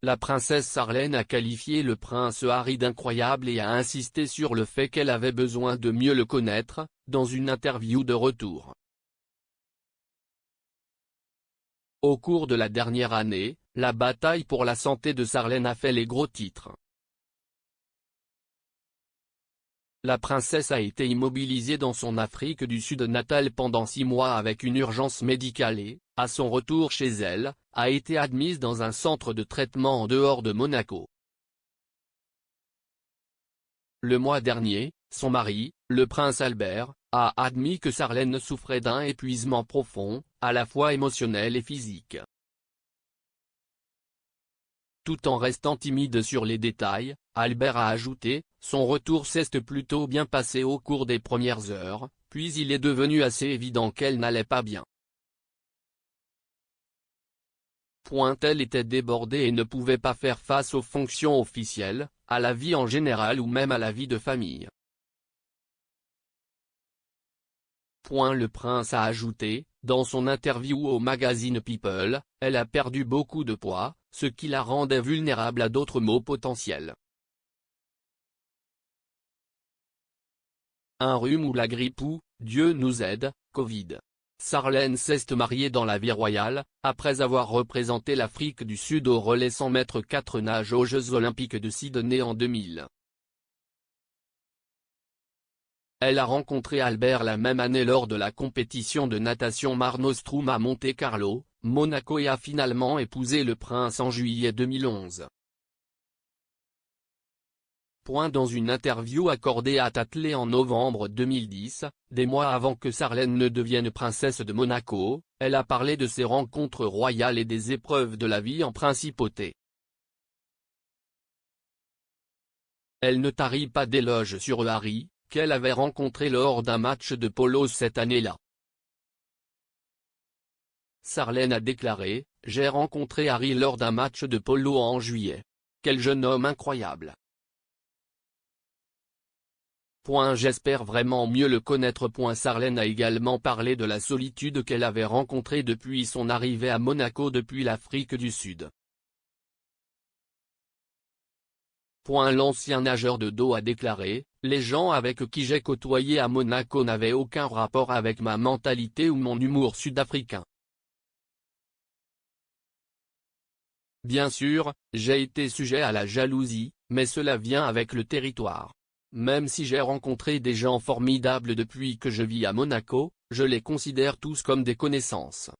La princesse Sarlène a qualifié le prince Harry d'incroyable et a insisté sur le fait qu'elle avait besoin de mieux le connaître, dans une interview de retour. Au cours de la dernière année, la bataille pour la santé de Sarlène a fait les gros titres. La princesse a été immobilisée dans son Afrique du Sud natale pendant 6 mois avec une urgence médicale et, à son retour chez elle, a été admise dans un centre de traitement en dehors de Monaco. Le mois dernier, son mari, le prince Albert, a admis que Sarlène souffrait d'un épuisement profond, à la fois émotionnel et physique. Tout en restant timide sur les détails, Albert a ajouté, son retour s'est plutôt bien passé au cours des premières heures, puis il est devenu assez évident qu'elle n'allait pas bien. Elle était débordée et ne pouvait pas faire face aux fonctions officielles, à la vie en général ou même à la vie de famille. Le prince a ajouté, dans son interview au magazine People, elle a perdu beaucoup de poids, ce qui la rendait vulnérable à d'autres maux potentiels. Un rhume ou la grippe ou, Dieu nous aide, Covid. Sarlène s'est mariée dans la vie royale, après avoir représenté l'Afrique du Sud au relais 100 mètres 4 nage aux Jeux Olympiques de Sydney en 2000. Elle a rencontré Albert la même année lors de la compétition de natation Mare Nostrum à Monte-Carlo, Monaco et a finalement épousé le prince en juillet 2011. Dans une interview accordée à Tatley en novembre 2010, des mois avant que Sarlène ne devienne princesse de Monaco, elle a parlé de ses rencontres royales et des épreuves de la vie en principauté. Elle ne tarit pas d'éloges sur Harry, qu'elle avait rencontré lors d'un match de polo cette année-là. Sarlène a déclaré, « J'ai rencontré Harry lors d'un match de polo en juillet. Quel jeune homme incroyable. J'espère vraiment mieux le connaître. » Sarlène a également parlé de la solitude qu'elle avait rencontrée depuis son arrivée à Monaco depuis l'Afrique du Sud. L'ancien nageur de dos a déclaré, « Les gens avec qui j'ai côtoyé à Monaco n'avaient aucun rapport avec ma mentalité ou mon humour sud-africain. Bien sûr, j'ai été sujet à la jalousie, mais cela vient avec le territoire. Même si j'ai rencontré des gens formidables depuis que je vis à Monaco, je les considère tous comme des connaissances.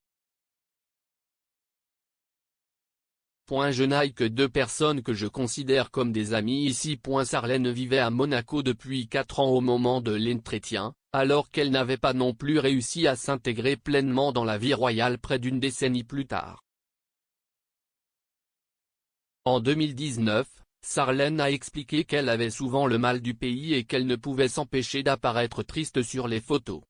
Je n'ai que 2 personnes que je considère comme des amis ici. Sarlène vivait à Monaco depuis 4 ans au moment de l'entretien, alors qu'elle n'avait pas non plus réussi à s'intégrer pleinement dans la vie royale près d'une décennie plus tard. En 2019, Sarlène a expliqué qu'elle avait souvent le mal du pays et qu'elle ne pouvait s'empêcher d'apparaître triste sur les photos.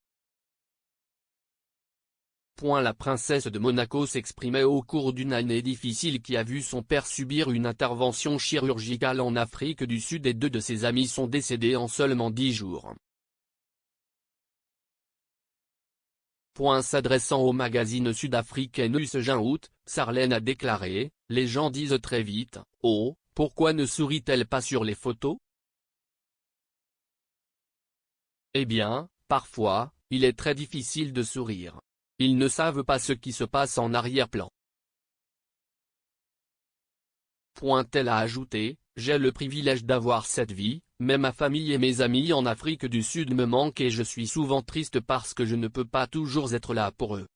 La princesse de Monaco s'exprimait au cours d'une année difficile qui a vu son père subir une intervention chirurgicale en Afrique du Sud et 2 de ses amis sont décédés en seulement 10 jours. S'adressant au magazine sud-africain Nuusja Out, Sarlène a déclaré, « Les gens disent très vite, oh, pourquoi ne sourit-elle pas sur les photos ? Eh bien, parfois, il est très difficile de sourire. Ils ne savent pas ce qui se passe en arrière-plan. » Elle a ajouté, « J'ai le privilège d'avoir cette vie, mais ma famille et mes amis en Afrique du Sud me manquent et je suis souvent triste parce que je ne peux pas toujours être là pour eux. »